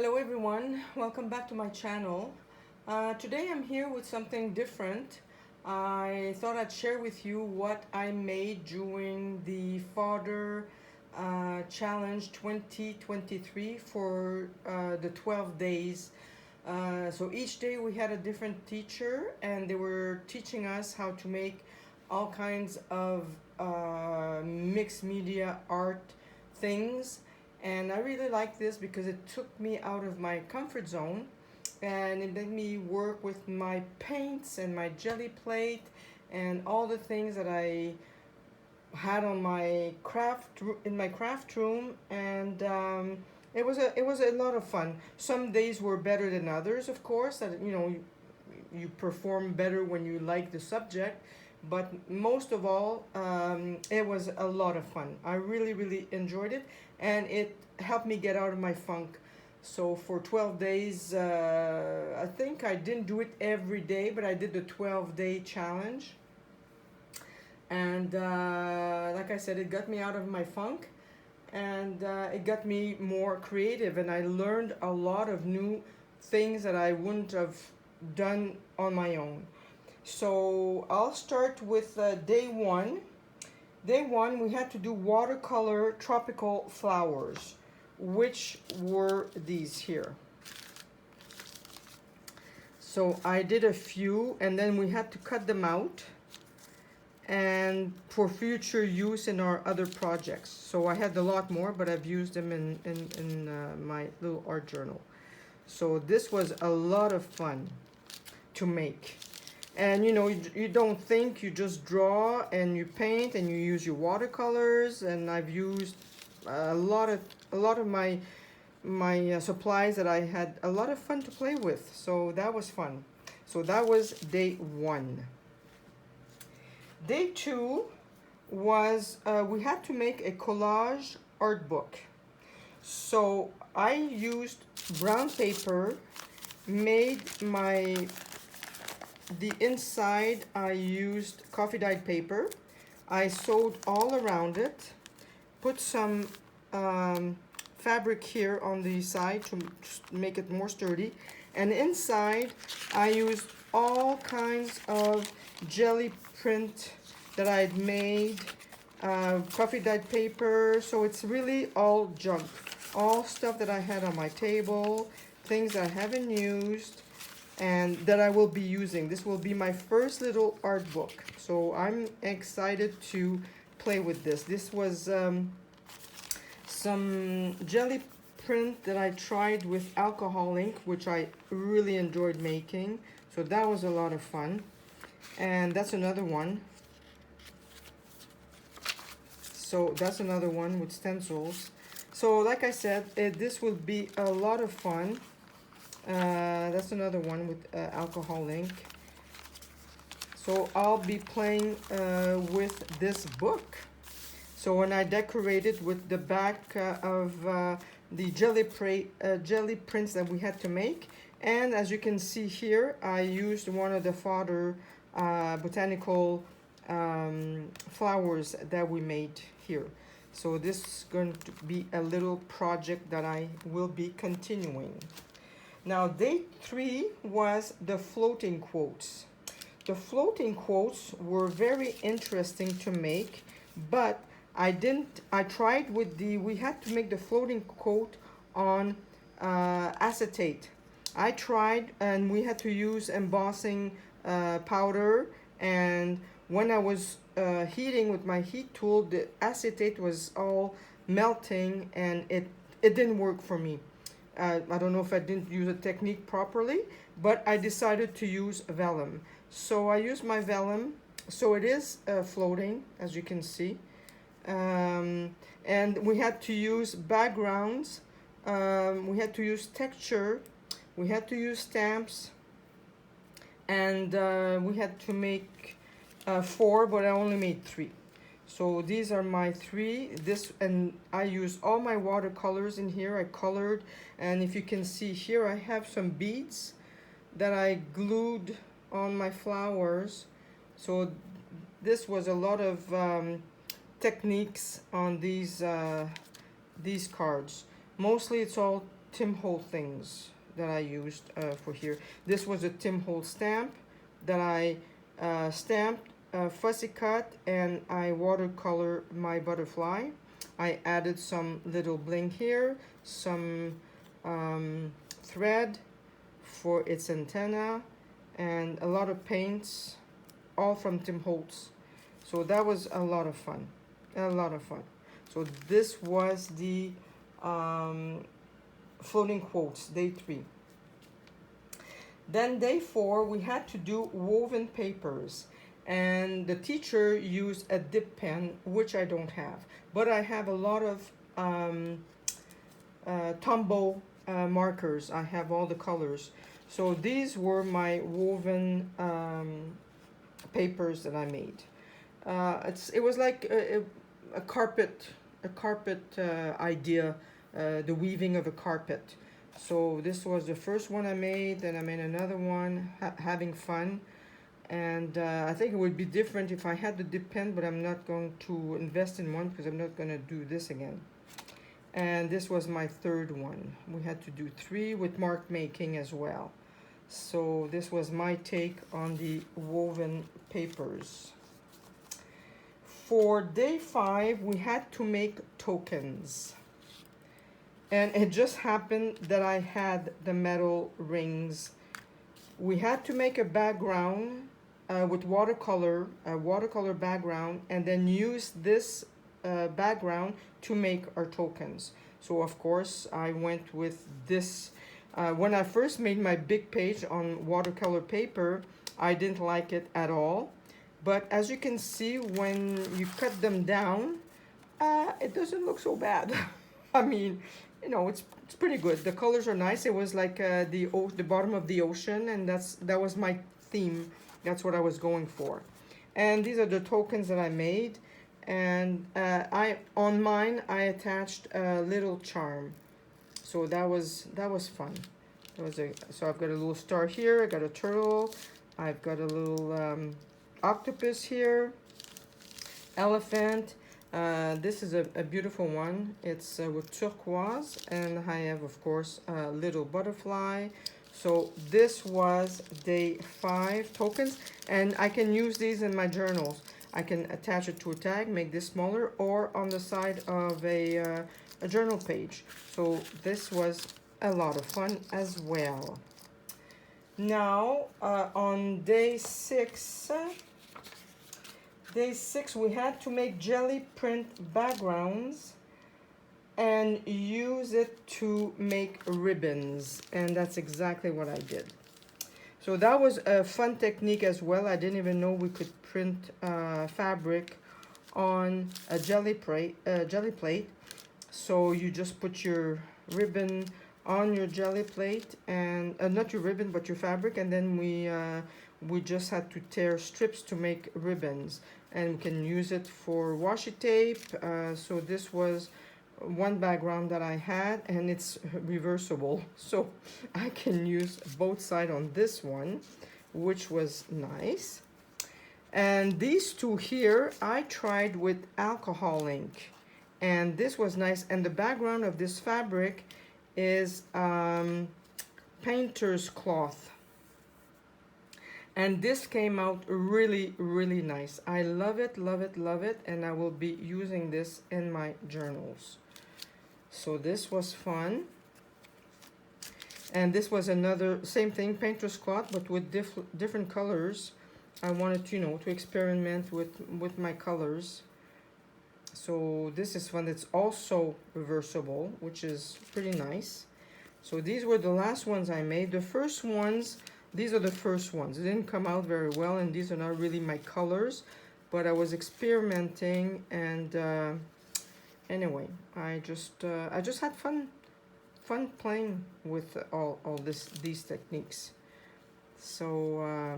Hello everyone, welcome back to my channel. Today I'm here with something different. I thought I'd share with you what I made during the Fodder Challenge 2023 for the 12 days. So each day we had a different teacher and they were teaching us how to make all kinds of mixed media art things, and I really like this because it took me out of my comfort zone and it made me work with my paints and my jelly plate and all the things that I had on my craft room, and it was a lot of fun. Some days were better than others, of course. That you perform better when you like the subject, but most of all, it was a lot of fun. I really enjoyed it, and it helped me get out of my funk. So for 12 days, I think I didn't do it every day, but I did the 12-day challenge. And like I said, it got me out of my funk, and it got me more creative, and I learned a lot of new things that I wouldn't have done on my own. So I'll start with day one. Day one, we had to do watercolor tropical flowers, which were these here. So I did a few, and then we had to cut them out and for future use in our other projects. So I had a lot more, but I've used them in my little art journal. So this was a lot of fun to make. And you don't think, you just draw and you paint and you use your watercolors, and I've used a lot of my supplies that I had a lot of fun to play with. So that was fun. So that was day one. Day two was we had to make a collage art book. So I used brown paper, made the inside, I used coffee dyed paper. I sewed all around it, put some fabric here on the side to make it more sturdy, and inside I used all kinds of jelly print that I'd made, coffee dyed paper. So it's really all junk, all stuff that I had on my table, things I haven't used and that I will be using. This will be my first little art book, so I'm excited to play with this. This was some jelly print that I tried with alcohol ink, which I really enjoyed making. So that was a lot of fun. And that's another one. So that's another one with stencils. So like I said, this will be a lot of fun. That's another one with alcohol ink. So I'll be playing with this book. So when I decorated with the back of the jelly prints that we had to make, and as you can see here, I used one of the Fodder botanical flowers that we made here. So this is going to be a little project that I will be continuing. Now day three was the floating quotes. The floating quotes were very interesting to make, but I tried with we had to make the floating quote on acetate. I tried, and we had to use embossing powder, and when I was heating with my heat tool, the acetate was all melting, and it didn't work for me. I don't know if I didn't use a technique properly, but I decided to use vellum. So I used my vellum. So it is floating, as you can see. And we had to use backgrounds. We had to use texture. We had to use stamps. And we had to make 4, but I only made 3. So these are my 3. And I used all my watercolors in here. I colored, and if you can see here, I have some beads that I glued on my flowers. So this was a lot of techniques on these cards. Mostly it's all Tim Holtz things that I used for here. This was a Tim Holtz stamp that I stamped, fussy cut, and I watercolor my butterfly. I added some little bling here, some thread for its antenna, and a lot of paints, all from Tim Holtz. So that was a lot of fun, a lot of fun. So this was the floating quotes, day 3. Then day 4, we had to do woven papers. And the teacher used a dip pen, which I don't have. But I have a lot of Tombow markers. I have all the colors. So these were my woven papers that I made. It was like a carpet idea, the weaving of a carpet. So this was the first one I made. Then I made another one, having fun. And I think it would be different if I had the dip pen, but I'm not going to invest in one because I'm not going to do this again. And this was my third one. We had to do 3 with mark making as well. So this was my take on the woven papers. For day 5, we had to make tokens. And it just happened that I had the metal rings. We had to make a background with watercolor, a watercolor background, and then use this background to make our tokens. So of course I went with this. When I first made my big page on watercolor paper, I didn't like it at all. But as you can see, when you cut them down, it doesn't look so bad. I mean, you know, it's pretty good. The colors are nice. It was like the bottom of the ocean, and that was my theme. That's what I was going for. And these are the tokens that I made. And on mine I attached a little charm. So that was fun. So I've got a little star here. I got a turtle. I've got a little octopus here. Elephant. This is a beautiful one. It's with turquoise, and I have, of course, a little butterfly. So this was day 5 tokens, and I can use these in my journals. I can attach it to a tag, make this smaller, or on the side of a journal page. So this was a lot of fun as well. Now, on day 6, we had to make jelly print backgrounds and use it to make ribbons, and that's exactly what I did. So that was a fun technique as well. I didn't even know we could print fabric on a jelly plate. So you just put your ribbon on your jelly plate, and not your ribbon but your fabric, and then we just had to tear strips to make ribbons, and we can use it for washi tape. So this was one background that I had, and it's reversible, so I can use both sides on this one, which was nice. And these two here I tried with alcohol ink, and this was nice. And the background of this fabric is painter's cloth, and this came out really, really nice. I love it, love it, love it, and I will be using this in my journals. So this was fun. And this was another same thing, painter's cloth, but with different colors. I wanted to, to experiment with my colors. So this is fun. It's also reversible, which is pretty nice. So these were the last ones I made. The first ones, these are the first ones. It didn't come out very well, and these are not really my colors, but I was experimenting, and anyway, I just had fun playing with all these techniques. So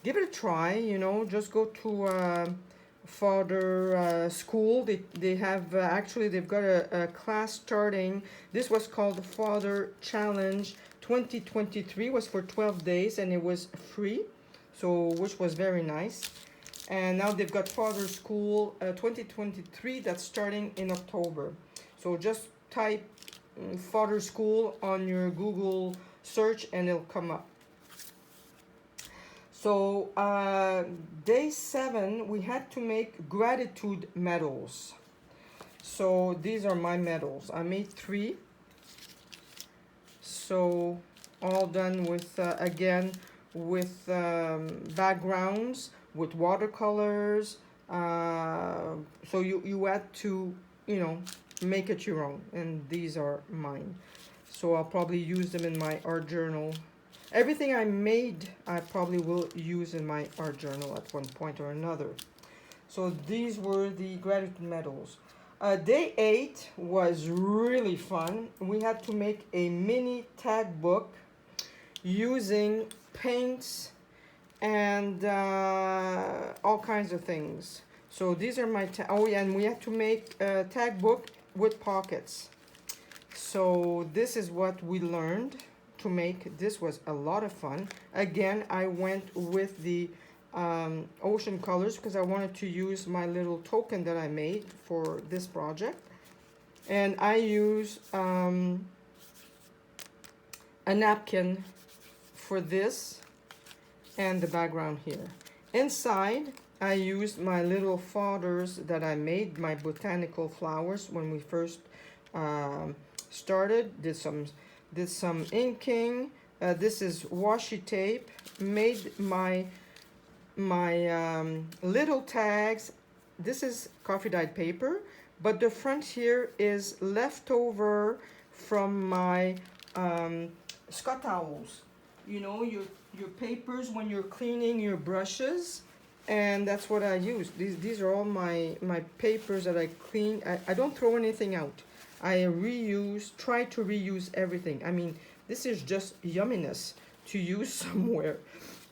give it a try. Just go to Fodder School. They have actually they've got a class starting. This was called the Fodder Challenge 2023. Was for 12 days, and it was free, so which was very nice. And now they've got Fodder School 2023 that's starting in October. So just type Fodder School on your Google search and it'll come up. So day 7, we had to make gratitude medals. So these are my medals. I made 3. So all done with, again, with backgrounds, with watercolors. So you had to, make it your own. And these are mine. So I'll probably use them in my art journal. Everything I made, I probably will use in my art journal at one point or another. So these were the gratitude medals. Day 8 was really fun. We had to make a mini tag book using paints and all kinds of things. So these are my, oh yeah, and we had to make a tag book with pockets. So this is what we learned to make. This was a lot of fun. Again, I went with the ocean colors because I wanted to use my little token that I made for this project. And I use a napkin for this and the background here. Inside, I used my little fodders that I made, my botanical flowers when we first started. Did some inking. This is washi tape. Made my little tags. This is coffee dyed paper, but the front here is leftover from my Scott towels. Your papers when you're cleaning your brushes, and that's what I use. These are all my papers that I clean. I don't throw anything out. I try to reuse everything. I mean, this is just yumminess to use somewhere.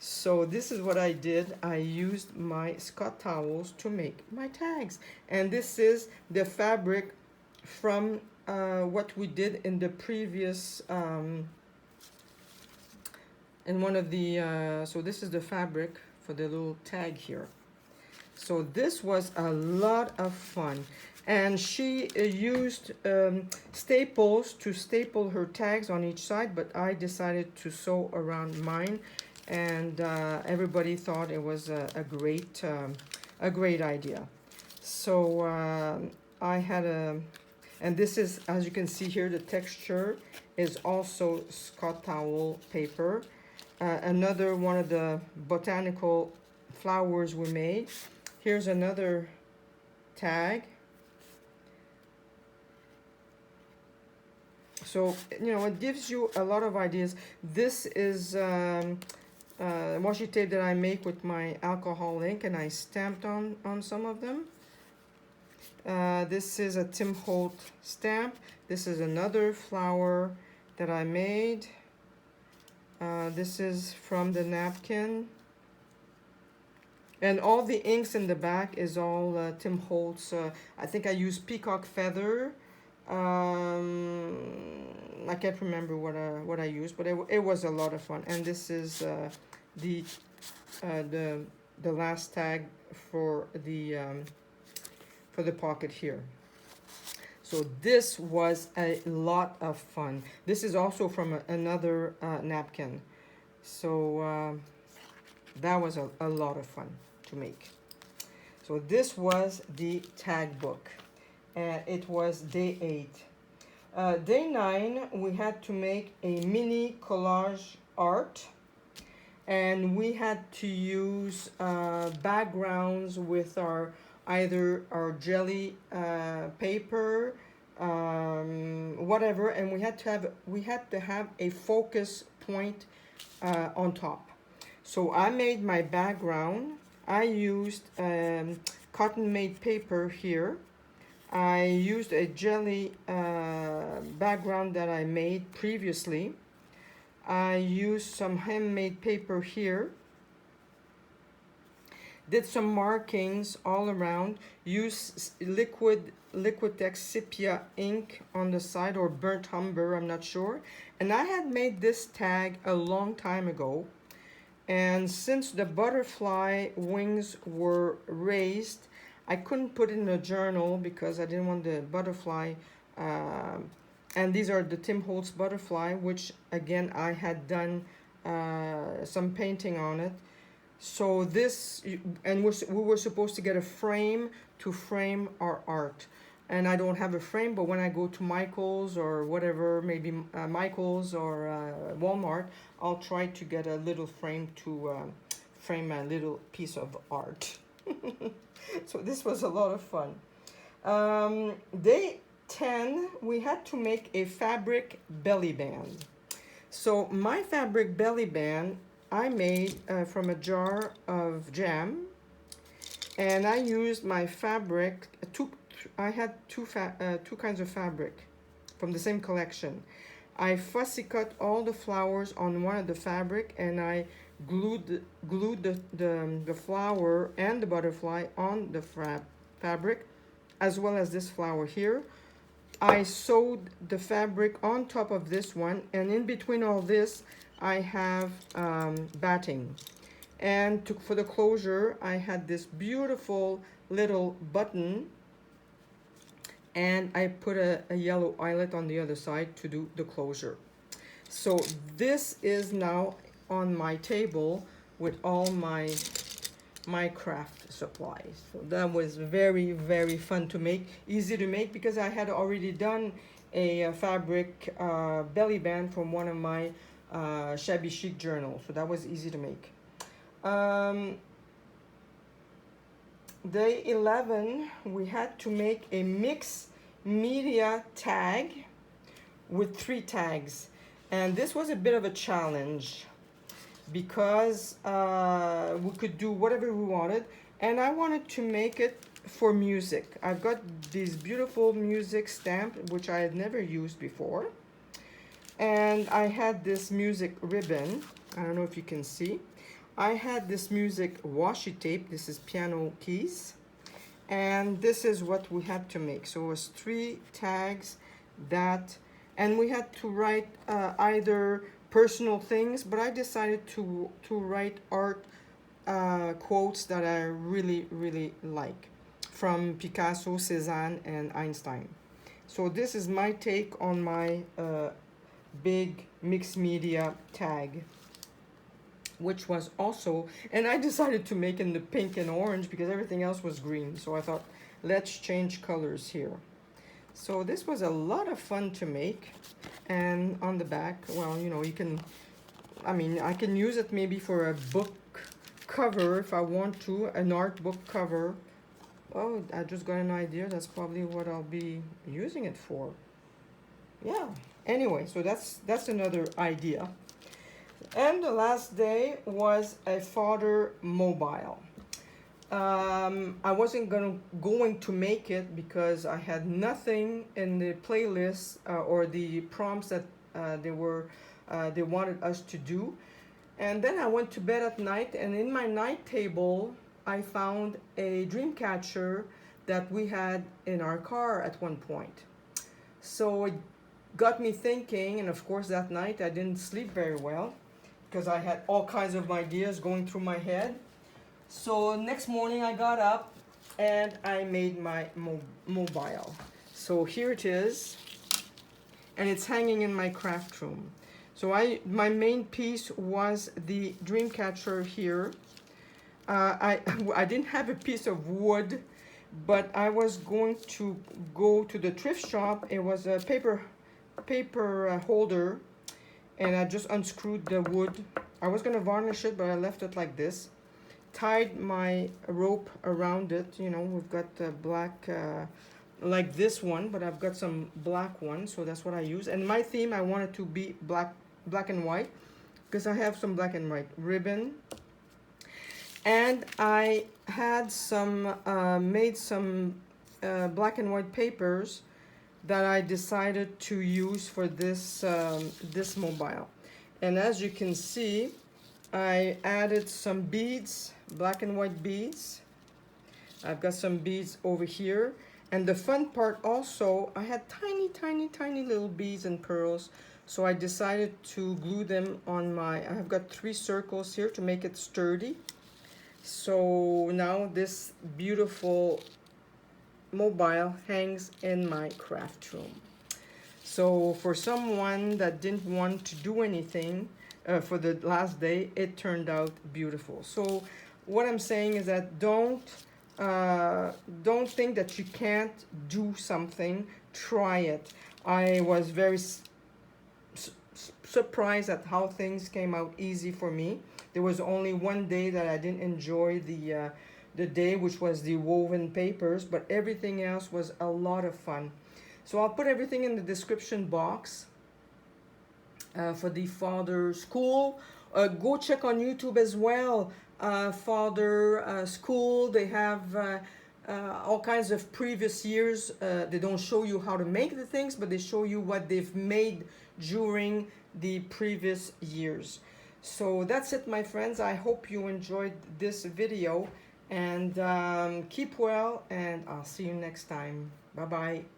So this is what I did. I used my Scott towels to make my tags. And this is the fabric from what we did in the previous, in one of the, so this is the fabric for the little tag here. So this was a lot of fun. And she used staples to staple her tags on each side, but I decided to sew around mine, and everybody thought it was a great idea. So I had and this is, as you can see here, the texture is also Scott towel paper. Another one of the botanical flowers we made. Here's another tag. So, it gives you a lot of ideas. This is washi tape that I make with my alcohol ink, and I stamped on some of them. This is a Tim Holt stamp. This is another flower that I made. This is from the napkin. And all the inks in the back is all Tim Holtz. I think I used peacock feather. I can't remember what I used, but it was a lot of fun. And this is the last tag for the pocket here. So this was a lot of fun. This is also from another napkin. So that was a lot of fun to make. So this was the tag book. It was day 8. Day 9, we had to make a mini collage art, and we had to use backgrounds with either our jelly paper, whatever, and we had to have a focus point on top. So I made my background. I used cotton made paper here. I used a jelly background that I made previously. I used some handmade paper here. Did some markings all around. Used Liquitex sepia ink on the side, or burnt umber, I'm not sure. And I had made this tag a long time ago. And since the butterfly wings were raised, I couldn't put it in a journal because I didn't want the butterfly And these are the Tim Holtz butterfly, which again I had done some painting on it. So this, and we were supposed to get a frame to frame our art. And I don't have a frame, but when I go to Michael's or whatever, maybe Michael's or Walmart, I'll try to get a little frame to frame a little piece of art. So this was a lot of fun. Day 10, we had to make a fabric belly band. So my fabric belly band I made from a jar of jam, and I used my fabric. I had two kinds of fabric from the same collection. I fussy cut all the flowers on one of the fabric, and I glued the flower and the butterfly on the fabric, as well as this flower here. I sewed the fabric on top of this one, and in between all this I have batting. And for the closure, I had this beautiful little button, and I put a yellow eyelet on the other side to do the closure. So this is now on my table with all my craft supplies. So that was very, very fun to make, easy to make, because I had already done a fabric belly band from one of my shabby chic journals, so that was easy to make. Day 11, we had to make a mixed media tag with 3 tags, and this was a bit of a challenge because we could do whatever we wanted, and I wanted to make it for music. I've got this beautiful music stamp which I had never used before, and I had this music ribbon. I don't know if you can see. I had this music washi tape. This is piano keys, and this is what we had to make. So it was 3 tags and we had to write either personal things, but I decided to write art quotes that I really, really like, from Picasso, Cézanne, and Einstein. So this is my take on my big mixed media tag, which was also, and I decided to make in the pink and orange because everything else was green. So I thought, let's change colors here. So this was a lot of fun to make. And on the back, well, you know, you can, I mean, I can use it maybe for a book cover if I want to, an art book cover. Oh, I just got an idea. That's probably what I'll be using it for. Yeah. Anyway, so that's another idea. And the last day was a Fodder mobile. I wasn't going to make it because I had nothing in the playlist or the prompts that they wanted us to do. And then I went to bed at night, and in my night table I found a dream catcher that we had in our car at one point. So it got me thinking, and of course that night I didn't sleep very well because I had all kinds of ideas going through my head. So next morning I got up and I made my mobile. So here it is, and it's hanging in my craft room. So my main piece was the dream catcher here. I didn't have a piece of wood, but I was going to go to the thrift shop. It was a paper holder, and I just unscrewed the wood. I was gonna varnish it, but I left it like this. Tied my rope around it. You know, we've got black like this one, but I've got some black ones, so that's what I use. And my theme, I wanted to be black and white, because I have some black and white ribbon. And I had some made some black and white papers that I decided to use for this this mobile. And as you can see, I added some beads, black and white beads. I've got some beads over here. And the fun part also, I had tiny little beads and pearls. So I decided to glue them on I've got 3 circles here to make it sturdy. So now this beautiful mobile hangs in my craft room. So for someone that didn't want to do anything for the last day, it turned out beautiful. So what I'm saying is that don't think that you can't do something. Try it. I was very surprised at how things came out easy for me. There was only one day that I didn't enjoy the day, which was the woven papers, but everything else was a lot of fun. So I'll put everything in the description box for the Fodder School. Go check on YouTube as well. Fodder School, they have all kinds of previous years. They don't show you how to make the things, but they show you what they've made during the previous years. So that's it, my friends. I hope you enjoyed this video, and keep well, and I'll see you next time. Bye bye.